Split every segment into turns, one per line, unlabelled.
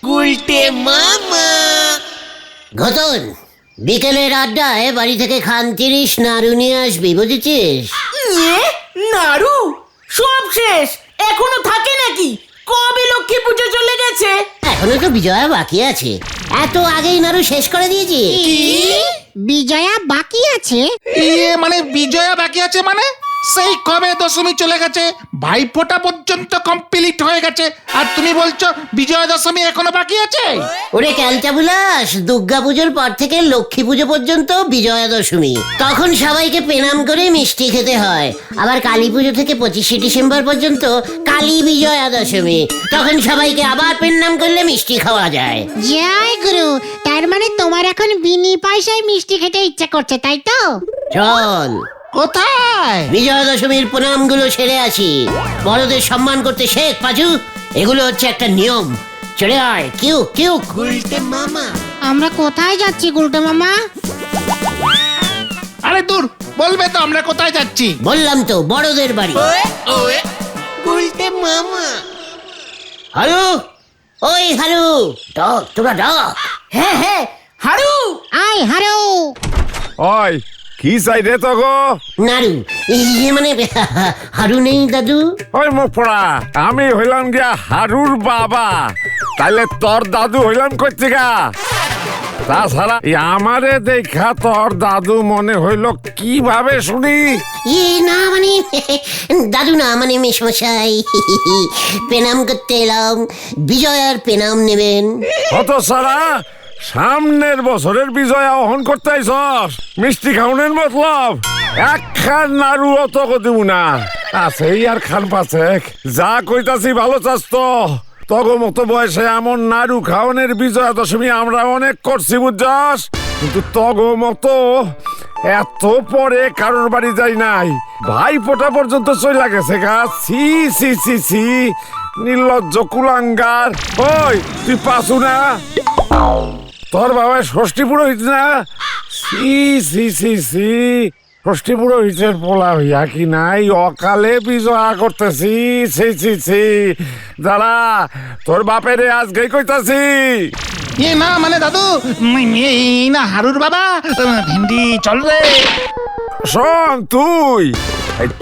গুলটে মামা।
ঘটন, বিকেলের আড্ডায় বাড়ি থেকে খান 30 নাড়ু নিয়ে আসবি, বুঝেছিস?
নাড়ু সব শেষ, এখনো থাকে নাকি? কবে লক্ষ্মী পুজো চলে গেছে?
এখনো তো বিজয়া বাকি আছে। এত আগেই নাড়ু শেষ করে দিয়েছি।
বিজয়া বাকি আছে?
মানে বিজয়া বাকি আছে মানে? সেই কবে দশমী চলে গেছে, ভাইফোঁটা পর্যন্ত কমপ্লিট হয়ে গেছে, আর তুমি বলছো বিজয়া দশমী এখনো বাকি আছে?
ওরে ক্যালটা বুলাস, দুর্গা পুজোর পর থেকে লক্ষ্মী পুজো পর্যন্ত বিজয়া দশমী। তখন সবাইকে প্রণাম করে মিষ্টি খেতে হয়। আবার কালী পুজো থেকে 25শে ডিসেম্বর পর্যন্ত কালী বিজয়া দশমী। তখন সবাইকে আবার প্রণাম করলে মিষ্টি খাওয়া যায়।
জয় গুরু, তার মানে তোমার এখন বিনি পয়সায় মিষ্টি খেতে ইচ্ছা করছে, তাই তো?
চল
কোথায়?
বিজয়া দশমীর প্রণামগুলো সেরে আসি। বড়দের সম্মান করতে শেখ পাজু, এগুলো হচ্ছে একটা নিয়ম। চলে আয়, কিউ কিউ।
গুলটে মামা।
আমরা কোথায় যাচ্ছি গুলটে মামা?
আরে দূর, বলবে তো আমরা কোথায় যাচ্ছি?
বললাম তো, বড়দের বাড়ি।
ওয়ে গুলটে মামা।
হারু, ওই হারু, ডাক, তোরা ডাক।
হ্যাঁ হ্যাঁ, হারু।
আয় হারো।
ওই কি চাই রে তো গো?
নাড়ু, ইয়ে মানে হারু নেই দাদু।
ওই মুখ পড়া, আমি হইলাম গিয়া হারুর বাবা, তাইলে তোর দাদু হইলাম করছি গা। তাছাড়া আমারে দেখা তোর দাদু মনে হইল কিভাবে শুনি?
ইয়ে না মানে দাদু না, মানে মেশমশাই। প্রণাম করতে এলাম, বিজয়ার প্রণাম নেবেন।
কত সারা সামনের বছরের বিজয় আহ্বান করতে আইছস, মিষ্টি খাওনের মতলব একখান নাড়ু অত দিব না। আছেই আর খান পাচেক, যা কইতাছি ভালো চাস তো। তগ মতো বয়সে এমন নাড়ু খাওনের বিজয়া দশমী আমরা অনেক করছি বুঝছস, কিন্তু তগ মতো এত পরে কারোর বাড়ি যাই নাই। ভাই ফোটা পর্যন্ত চলে গেছে গা। সি সি সি সি, নির্লজ্জ কুলাঙ্গার। ওই তুই পাসু না? তোর বাবা ষষ্ঠী পুরোহিত না? সি সি সি সি, ষষ্ঠী পুরোহিতের পোলা হইয়া কি নাই অকালে বিজয়া করতেছি। সি সি সি, দাঁড়া তোর বাপেরে আজকেই কইতাছি।
না মানে দাদু, এই না হারুর বাবা। ভেন্ডি চল রে।
শোন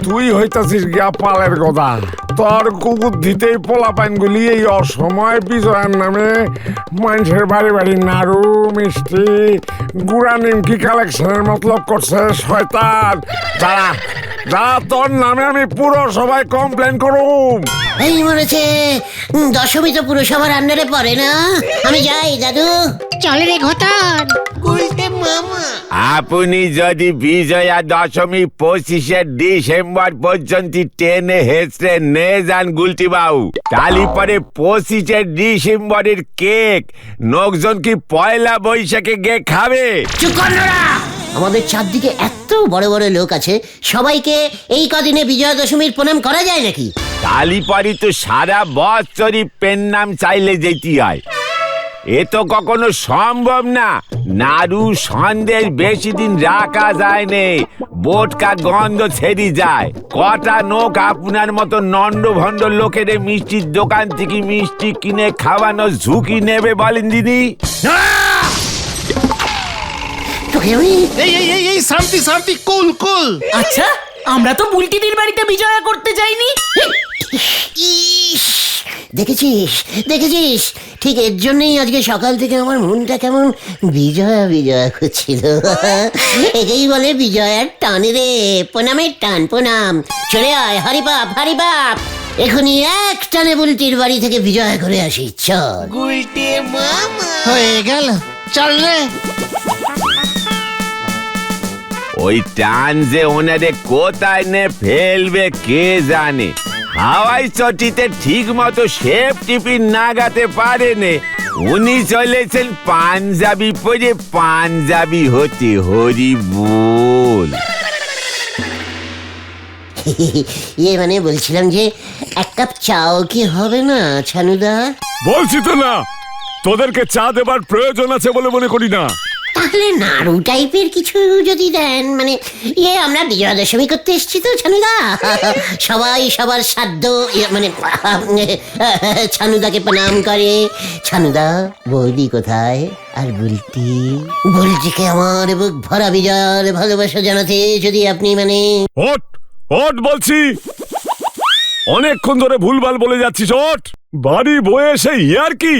তুই হইতাছিস গিয়া পালের গদা। তোর কুবুদ্ধিতেই পোলা পাইনগুলি এই অসময় বিজয়ার নামে মানুষের বাড়ি বাড়ি নাড়ু মিষ্টি গুড়া নিমকি কালেকশনের মতলব করছে শয়তান। যা তোর নামে আমি পুরো সবাই কমপ্লেন করুম।
এই মরেছে, দশমী তো পুরসভার আন্ডারে পড়ে না। আমি যাই দাদু।
চলে রে ঘটন।
গুলটে মামা।
আপনি যদি বিজয়া দশমী 25শে ডিসেম্বর পর্যন্ত টেনে হেসড়ে নে যান গুলটি বাবু, তালি পরে 25শে ডিসেম্বরের কেক লোকজন কি পয়লা বৈশাখে গে খাবে?
চুপ কর নোরা। আমাদের চারদিকে এত বড় বড় লোক আছে, সবাইকে এই কদিনে বিজয়া দশমীর প্রণাম করা যায় নাকি?
তালি পরে তো সারা বছরই পেন নাম চাইলে যেতে হয়। এ তো কখনো সম্ভব না। নাড়ু সন্দেশ বেশি দিন রাখা যায় নে, বোটকা গন্ধ ছেড়ে যায়। কটা নোক আপনার মতো নন্ড ভণ্ড লোকের মিষ্টির দোকান থেকে মিষ্টি কিনে খাওয়ানোর ঝুঁকি নেবে বলেন দিদি?
তোকে আমি
এই শান্তি শান্তি, কুল কুল।
আচ্ছা, আমরা তো বুলটিদির বাড়িতে বিজয়া করতে যাইনি।
ইস, দেখেছিস, ঠিক এর জন্যই আজকে সকাল থেকে আমার মনটা কেমন বিজয়া বিজয়া করছিল। একেই বলে বিজয়ার টান রে, প্রণামের টান। প্রণাম, চলে আয় হরিবাপ হরিবাপ। এখনই এক টানে বুলটির বাড়ি থেকে বিজয়া করে আসি। চল।
গুলটে মামা।
হয়ে গেল, চল রে।
ওই টান যে ওনারে কোথায় নে ফেলবে কে জানে। হাওয়াই চটিতে ঠিক মতো শেপ টিপি নাগাতে পারেনে, উনি চলেছেন পাঞ্জাবি পরে পাঞ্জাবি হতে। হরি বল।
ইয়ে মানে বলছিলাম যে এক কাপ চাও কি হবে না ছানুদা?
বলছি তো না, তোদেরকে চা দেবার প্রয়োজন আছে বলে মনে করি না।
তাহলে নাড়ু টাইপের কিছু যদি দেন, মানে আমরা বিজয়া দশমী করতে এসেছি তো ছানুদা, সবাই সবার সাধ্য মানে ছানুদাকে প্রণাম করে। ছানুদা, বৌদি কোথায়? আর বুলটিকে আমার বুক ভরা বিজয়ার ভালোবাসা জানাতে যদি আপনি মানে
ওঠ ওঠ বলছি, অনেকক্ষণ ধরে ভুলভাল বলে যাচ্ছিস। ওঠ, বাড়ি বয়ে এসে ইয়ার কি?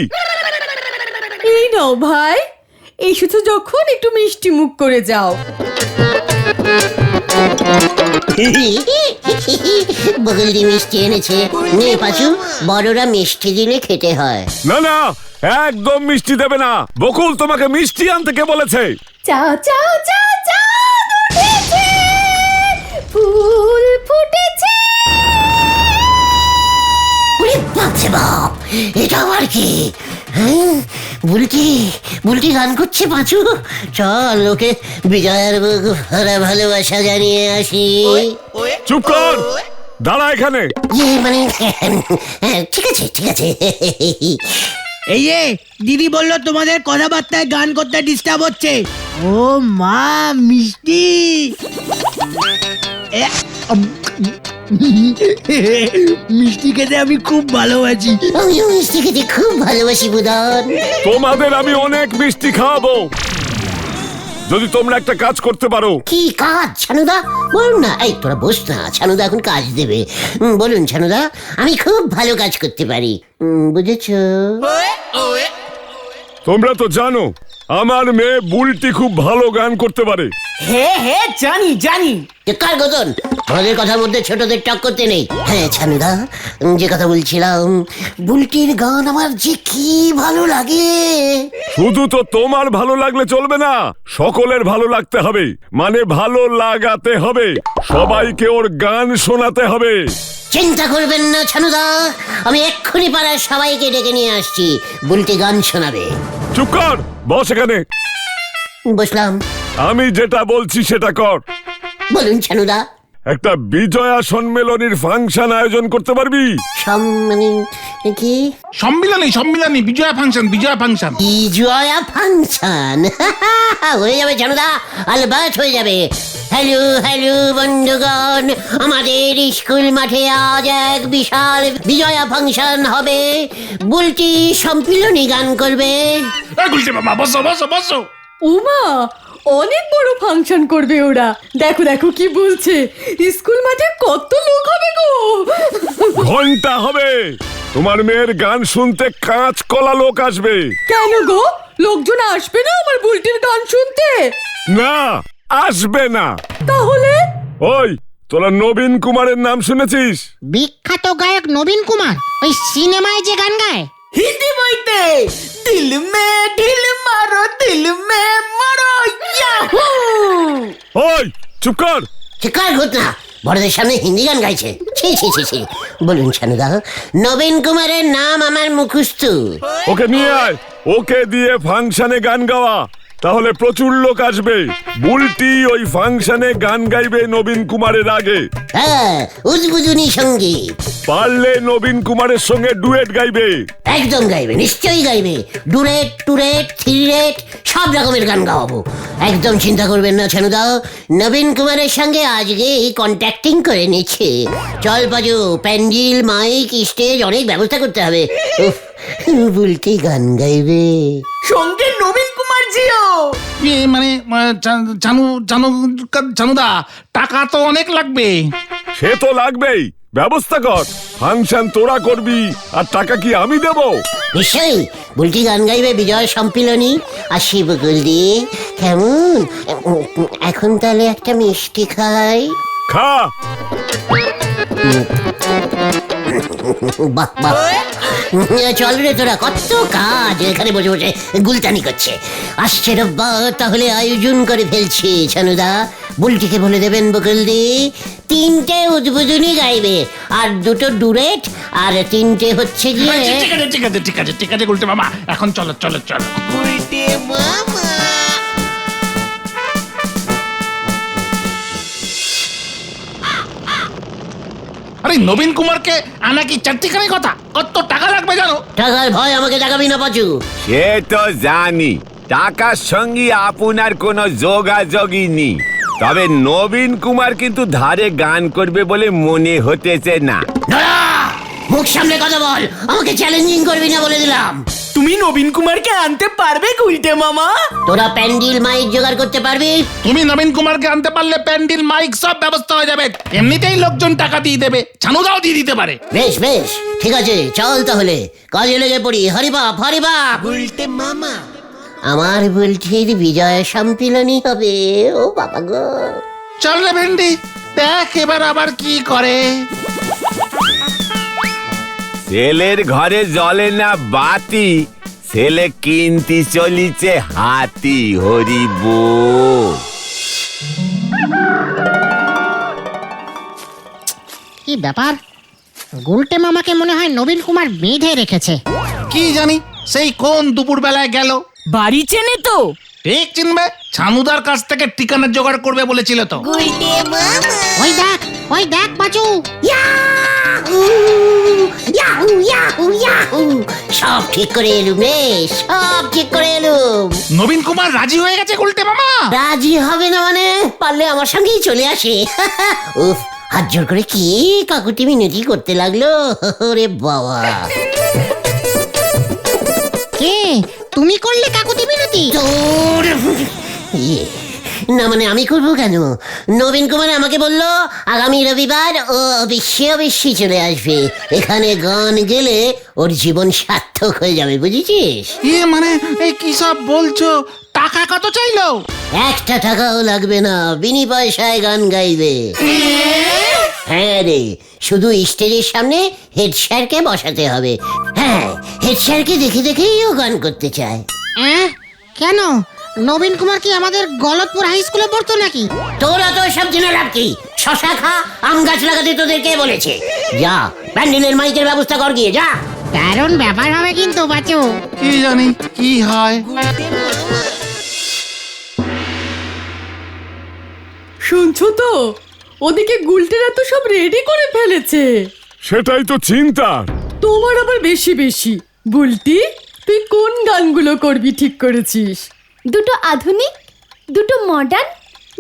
এই নাও ভাই, এসেছো যখন একটু মিষ্টি মুখ করে যাও।
বগলদি মিষ্টি এনেছে। নে পাচু, বড়রা মিষ্টি দিলে খেতে হয়।
না না, একদম মিষ্টি দেবে না। বকুল তোমাকে মিষ্টি আনতে কে বলেছে?
চাও চাও চাও চাঁদ উঠেছে, ফুল ফুটেছে।
ওরে বাপরে বাপ, এটা আবার কি? হ্যাঁ, বুলটি গান করছে পাঁচু। চল ওকে বিজয়ের বুক ভরা ভালোবাসা জানিয়ে আসি।
চুপ কর, দাঁড়া এখানে।
মানে ঠিক আছে ঠিক আছে।
এই যে দিদি বললো তোমাদের কথাবার্তায় গান করতে ডিস্টার্ব হচ্ছে। ও মা, মিষ্টি। মিষ্টি খেতে আমি খুব ভালোবাসি।
আমিও মিষ্টি খেতে খুব ভালোবাসি বুদন।
তোমাদের আমি অনেক মিষ্টি খাওয়াবো যদি তোমরা একটা কাজ করতে পারো।
কি কাজ ছানুদা? বলুন না। এই তোরা বস না, ছানুদা এখন কাজ দেবে। বলুন ছানুদা, আমি খুব ভালো কাজ করতে পারি, বুঝেছো?
তোমরা তো জানো আমার মেয়ে বুলটি খুব ভালো গান করতে পারে।
হ্যাঁ হ্যাঁ জানি জানি।
কার গতন, আমাদের কথার মধ্যে ছোটদের টক করতে নেই। হ্যাঁ ছানুদা, যে কথা বলছিলাম, বুলটির গান আমার যে কি ভালো লাগে।
শুধু তো তোমার ভালো লাগলে চলবে না, সকলের ভালো লাগতে হবে, মানে ভালো লাগাতে হবে, সবাইকে ওর গান শোনাতে হবে।
চিন্তা করবেন না ছানুদা, আমি এক্ষুনি পাড়ার সবাইকে ডেকে নিয়ে আসছি, বুলটি গান শোনাবে।
চুপ কর, বস এখানে।
বসলাম।
আমি যেটা বলছি সেটা কর।
বলুন ছানুদা।
একটা বিজয়া সম্মেলনীর ফাংশন আয়োজন করতে পারবি?
মানে কি?
সম্মিলনী বিজয়া ফাংশন
বিজয়া ফাংশন হয়ে যাবে ছানুদা, আলবাত হয়ে যাবে। হ্যালো হ্যালো বন্ধুগণ, আমাদের স্কুল মাঠে আজ এক বিশাল বিজয়া ফাংশন হবে। বুলটি সম্মিলনী গান করবে।
বসো।
উমা, অনেক বড় ফাংশন করবে ওরা। দেখো দেখো কি বলছে, স্কুল মাঠে কত লোক হবে গো।
ঘন্টা হবে, তোমার মেয়ের গান শুনতে কাঁচকলা লোক আসবে।
কেন গো, লোকজন আসবে না আমার বুলটির গান শুনতে?
না, আসবে না।
তাহলে?
ওই, তোরা নবীন কুমারের নাম শুনেছিস?
বিখ্যাত গায়ক নবীন কুমার, ওই সিনেমায় যে গান গায়।
হিন্দি বইতে দিল মে ঢিল মারো, দিল মে মারো, ইয়াহু!
ওই চুপ কর।
চিকার ঘটনা, বড়দের সামনে হিন্দি গান গাইছে। ছি ছি ছি ছি। বলুন ছানুদা, নবীন কুমারের নাম আমার মুখস্থ।
ওকে নিয়ে আয়, ওকে দিয়ে ফাংশনে গান গাওয়া, তাহলে প্রচুর লোক আসবে। বুলটি ওই ফাংশনে গান গাইবে নবীন কুমারের আগে।
হ্যাঁ, উদ্বোধনী সঙ্গীত।
পারলে নবীন কুমারের সঙ্গে ডুয়েট গাইবে।
একদম গাইবে, নিশ্চয়ই গাইবে। ডুরেট, টুরেট, থ্রিরেট, সব রকমের গান গাওয়াবো। একদম চিন্তা করবেন না ছানুদা, নবীন কুমারের সঙ্গে আজকে কন্ট্যাক্টিং করে নিচ্ছে। চল বাজু, প্যান্ডেল, মাইক, স্টেজ, অনেক ব্যবস্থা করতে হবে। উফ, বুলটি গান গাইবে।
সঙ্গে নবীন কুমার জিও।
মানে চানুদা, টাকা তো অনেক লাগবে।
সে তো লাগবেই, ব্যবস্থা কর। ফাংশন তোরা করবি আর টাকা কি আমি দেব?
নিশ্চয়ই, বুলটি গান গাইবে বিজয় সম্মিলনী। আসি বকুল দিয়ে, কেমন? এখন তাহলে একটা মিষ্টি খাই।
খা।
বাহ বাহ, চল রে তোরা, কত কাজ এখানে বসে বসে গুলটানি করছে। আসছে রোববার, তাহলে আয়োজন করে ফেলছি ছানুদা। বুলটিকে বলে দেবেন বকুল দি 3টে উদ্বোধনী গাইবে, আর 2টো ডুরেট, আর 3টে হচ্ছে গিয়ে।
ঠিক আছে গুলটে মামা, এখন চলো। আরে নবীন কুমারকে আনা কি চারটিখানি কথা? কত টাকা লাগবে জানো?
টাকার ভয় আমাকে টাকাবি না পাচু।
সে তো জানি, টাকার সঙ্গে আপনার কোনো যোগাযোগই নেই। তবে নবীন কুমার কিন্তু ধারে গান করবে বলে মনে হতেছে না।
নড়া, মুখ সামনে কথা বল, আমাকে চ্যালেঞ্জিং করবি না বলে দিলাম।
তুমি নবীন কুমারকে আনতে পারবে গুলটে মামা?
তোরা প্যান্ডেল মাইক জোগাড় করতে পারবি?
তুমি নবীন কুমারকে আনতে পারলে প্যান্ডেল মাইক সব ব্যবস্থা হয়ে যাবে। এমনিতেই লোকজন টাকা দিয়ে দেবে, ছানুদাও দিয়ে দিতে পারে।
বেশ বেশ, ঠিক আছে, চল তাহলে কাজে লেগে পড়ি। হরিবাপ হরিবাপ। উল্টে মামা, আমার বুলটির বিজয় সম্মিলনী হবে। ও বাবা গো।
চল রে ভেন্ডি, দেখ এবার আবার কি করে।
ছেলের ঘরে জ্বলে না বাতি, ছেলে কিনতে চলিছে হাতি। হরি বল।
কি ব্যাপার, গুলটে মামাকে মনে হয় নবীন কুমার বেঁধে রেখেছে।
কি জানি সেই কোন দুপুর বেলায় গেল।
বাড়ি চেনে তো?
ঠিক চিনবে, ছানুদার কাছ থেকে ঠিকানা জোগাড় করবে বলেছিল তো।
ওই দেখ বাচু,
ইয়াহু, ইয়াহু, ইয়াহু, ইয়াহু। সব ঠিক করে এলুম রে, সব ঠিক করে এলুম।
নবীন কুমার রাজি হয়ে গেছে গুলটে মামা।
রাজি হবে না মানে? পারলে আমার সঙ্গেই চলে আসে। উফ, হাত জোর করে কি কাকুতি মিনতি করতে লাগলো। ওরে বাবা।
কে তুমি করলে কাকুতি মিনতি?
তোর ইয়ে, না মানে আমি করবো কেন? নবীন কুমার আমাকে বললো আগামী রবিবার ও অবশ্যই চলে আসবে। এখানে গান গেলে ওর জীবন সার্থক হয়ে যাবে, বুঝেছিস?
মানে এই কি সব বলছো? টাকা কত চাইলো?
একটা টাকাও লাগবে না, বিনি পয়সায় গান গাইবে। হ্যাঁ রে, শুধু স্টেজের সামনে হেড স্যারকে বসাতে হবে। হ্যাঁ, হেড স্যারকে দেখে দেখেই ও গান করতে চায়।
কেন, নবীন কুমার কি আমাদের গলতপুর হাই স্কুলে পড়তো নাকি?
তোরা তো সব জেনে লাভ কি? শশা খা, আম গাছ লাগাতে তোদের কে বলেছে? যা, প্যান্ডেলের মাইকের ব্যবস্থা কর গিয়ে, যা।
দারুণ ব্যাপার হবে কিন্তু বাচু।
কি জানি কি হয়।
শুনছো তো, ওদিকে গুলটেরা তো সব রেডি করে ফেলেছে।
সেটাই তো চিন্তার।
তোমার আবার বেশি বেশি। বুলটি, তুই কোন গানগুলো করবি ঠিক করেছিস?
দুটো আধুনিক, দুটো মডার্ন,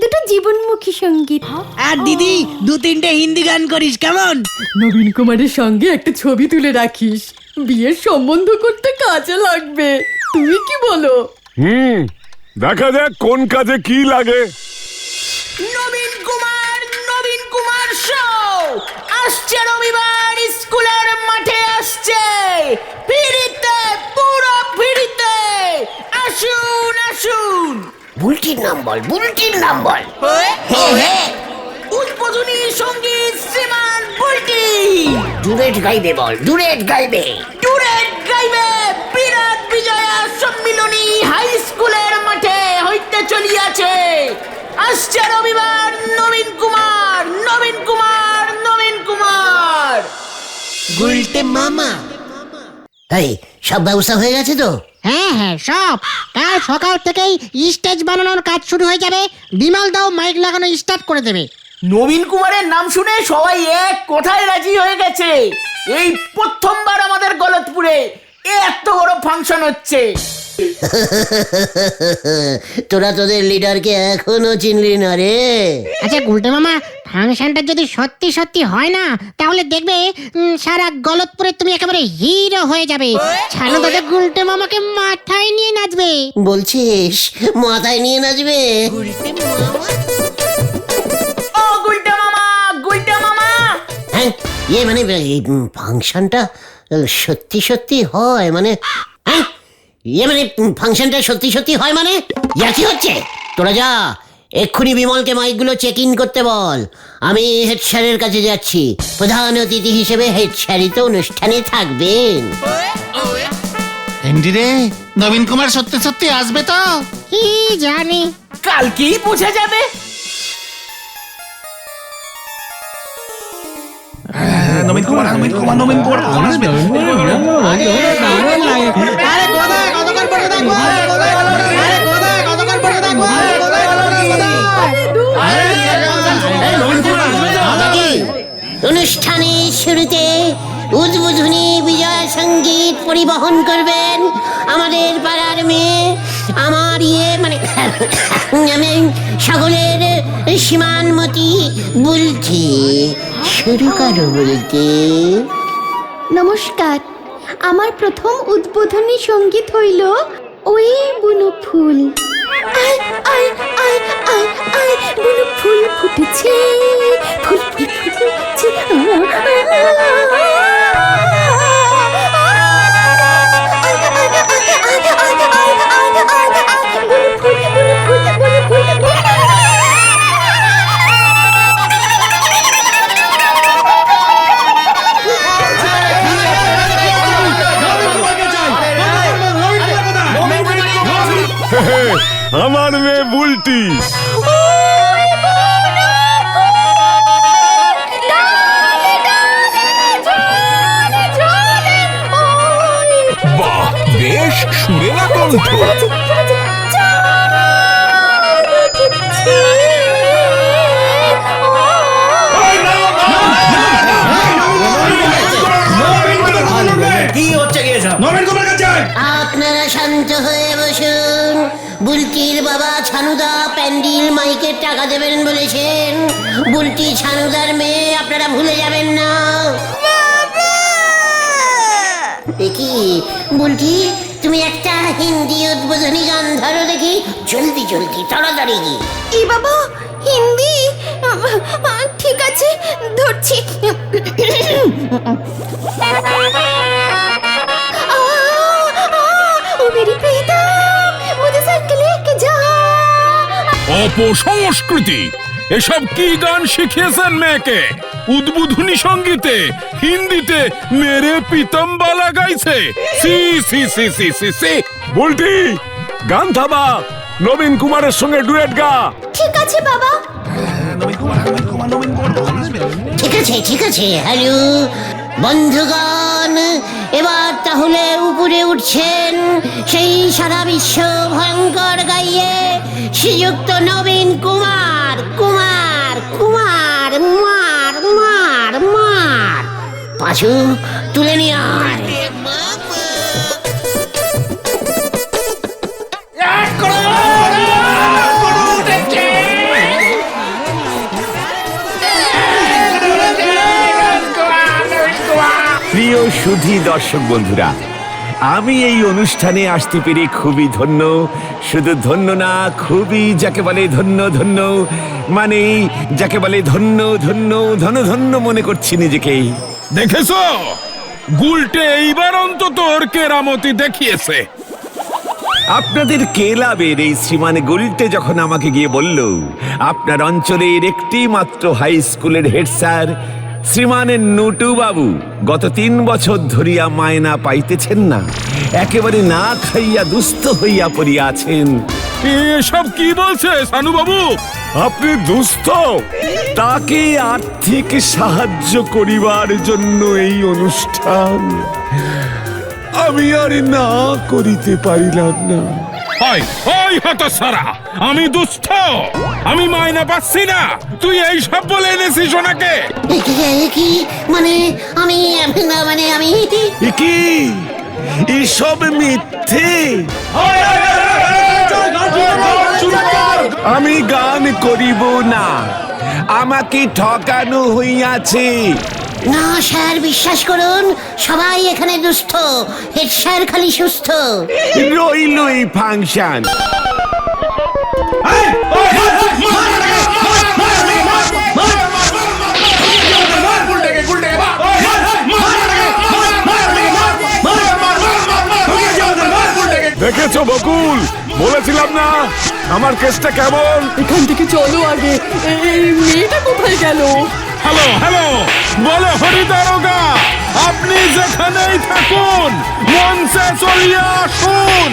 দুটো জীবনমুখী সঙ্গীত।
আর দিদি 2-3টে হিন্দি গান করিস কেমন?
নবীন কুমারের সঙ্গে একটা ছবি তুলে রাখিস, বিয়ের সম্বন্ধ করতে কাজে লাগবে। তুমি কি বলো?
দেখা যাক কোন কাজে কি লাগে।
নবীন কুমার শো আসছে রবিবার, স্কুলের মাঠে আসছে। ফিরিতে, পুরো ফিরিতে। আসুন আসুন।
বুলটির নাম বল, বুলটির নাম বল।
উদ্বোধনী সঙ্গীত শ্রীমান বুলটি।
ডুয়েট গাইবে বল, ডুয়েট গাইবে।
টুরেট গাইবে। বিরাট বিজয়া সম্মিলনী হাই স্কুলের মাঠে হইতে চলিয়াছে। আসছে রবিবার নবীন কুমার, নবীন কুমার, নবীন কুমার।
গুলটে মামা। এই সব ব্যবস্থা হয়ে গেছে তো?
হ্যাঁ, সব। কাল সকাল থেকেই স্টেজ বানানোর কাজ শুরু হয়ে যাবে। বিমল দাও মাইক লাগানো স্টার্ট করে দেবে।
নবীন কুমারের নাম শুনে সবাই এক কথায় রাজি হয়ে গেছে। এই প্রথমবার আমাদের গলতপুরে এত বড় ফাংশন হচ্ছে।
তোরা তোদের লিডারকে এখনো চিনলি না রে।
আচ্ছা গুলটে মামা, ফাংশনটা যদি সত্যি সত্যি হয় না, তাহলে দেখবে সারা গলতপুরে তুমি একেবারে হিরো হয়ে যাবে। ছানো দাদা গুলটে মামাকে মাথায় নিয়ে নাচবে।
বলছিস মাথায় নিয়ে নাচবে?
ও গুলটা মামা, গুলটা মামা।
হ্যাঁ, মানে এই ফাংশনটা সত্যি সত্যি হয় মানে? হ্যাঁ, মানে ফাংশনটা সত্যি সত্যি হয় মানে? কি হচ্ছে? তোরা যা, এক্ষুনি বিমলকে মাইকগুলো চেক ইন করতে বল। আমি হেড স্যারের কাছে যাচ্ছি। প্রধান অতিথি হিসেবে হেড স্যারই তো অনুষ্ঠানে থাকবেন।
ভেন্ডি রে, নবীন কুমার সত্যি সত্যি আসবে তো?
কি জানি।
কালকেই বোঝা যাবে।
নবীন কুমার কখন আসবে?
আরে কোথায় কতক্ষণ পরে দেখবো?
অনুষ্ঠানের শুরুতে উদ্বোধনী বিজয় সঙ্গীত পরিবহন করবেন আমাদের পাড়ার মেয়ে আমার মানে আমি সকলের সীমানমতি বলছি, শুরু করো বলতে।
নমস্কার, আমার প্রথম উদ্বোধনী সঙ্গীত হইল ওই বুনো ফুল। আয় আয় আয় আয় আয় বুনো ফুল ফুটেছে, ফুল ফুল ফুটেছে।
আমার মেয়ে বুলটি।
বাহ, বেশ সুরে না কণ্ঠ।
আপনারা শান্ত হয়ে বসুন। বুলটির বাবা ছানুদা প্যান্ডিল মাইকের টাকা দেবেন বলেছেন। বুলটি ছানুদার মেয়ে, আপনারা ভুলে যাবেন না। দেখি বুলটি, তুমি একটা হিন্দি উদ্বোধনী গান ধরো দেখি, জলদি জলদি তাড়াতাড়ি।
এ বাবা, হিন্দি? ঠিক আছে, ধরছি। ও মেরি প্রিয়তম, মুঝে সাথ লেকে যা।
অপসংস্কৃতি! এসব কি গান শিখিয়েছেন মেয়েকে? উদ্বোধনী সঙ্গীতে হিন্দিতে মেরে পিতম্বালা গাইছে। সি সি সি সি সি সি।
বুলটি, গান থামা, নবীন কুমারের সঙ্গে ডুয়েট গা।
ঠিক আছে বাবা।
ঠিক আছে ঠিক আছে। হ্যালো বন্ধুগণ, এবার তাহলে উপরে উঠছেন সেই সারা বিশ্ব ভয়ঙ্কর গাইয়ে শ্রীযুক্ত নবীন কুমার। কুমার কুমার মার মার মার। পাশু তুলে নিয়ে আয়।
প্রিয় সুধী দর্শক বন্ধুরা, আমি এই অনুষ্ঠানে আসতে পেরে খুবই ধন্য। শুধু ধন্য না, খুবই যাকে বলে ধন্য ধন্য, মানে যাকে বলে ধন্য ধন্য ধন্য ধন্য মনে করছি নিজেকে।
দেখেছো, গুলটে এইবার অন্তত ওর কেরামতি দেখিয়েছে।
আপনাদের ক্লাবের এই শ্রীমান গুলটে যখন আমাকে গিয়ে বলল আপনার অঞ্চলের একটি মাত্র হাই স্কুলের হেড স্যার শ্রীমানের নুটু বাবু গত 3 বছর ধরিয়া মায়না পাইতেছেন না, একেবারে না খাইয়া দুস্থ হইয়া পড়িয়াছেন।
এসব কি বলছে সানু বাবু?
আপনি দুস্থ, তাকে আর্থিক সাহায্য করিবার জন্য এই অনুষ্ঠান। আমি আর না করিতে পারিলাম না।
ওই হতছাড়া, আমি দুস্থ, আমি মায়না পাচ্ছি না, তুই এই সব বলে এনেছিস ওনাকে?
কি মানে আমি না, মানে আমি
কি এসব মিথ্যে? আমি গান করিব না, আমাকে ঠকানো হইয়াছে।
না স্যার, বিশ্বাস করুন, সবাই এখানে দুস্থ, হেড স্যার খালি সুস্থ।
রইল এই ফাংশন।
দেখেছো বকুল, বলেছিলাম না আমার কেসটা কেমন।
এখান থেকে চলো আগে, এই মেয়েটা কোথায় গেল?
হ্যালো হ্যালো, বলো হরিদারোগা, আপনি যেখানেই থাকুন মঞ্চে চলিয়া আসুন।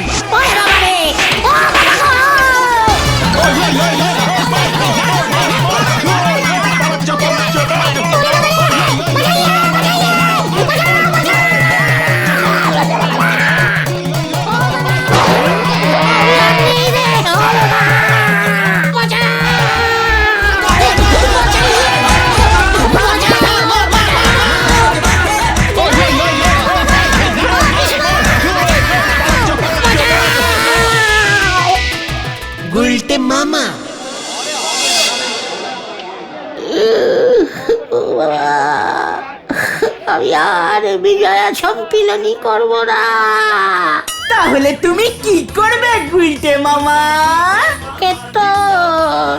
আর বিজয়া সম্পিলনী করব না।
তাহলে তুমি কি করবে গুলটে মামা?
কেতন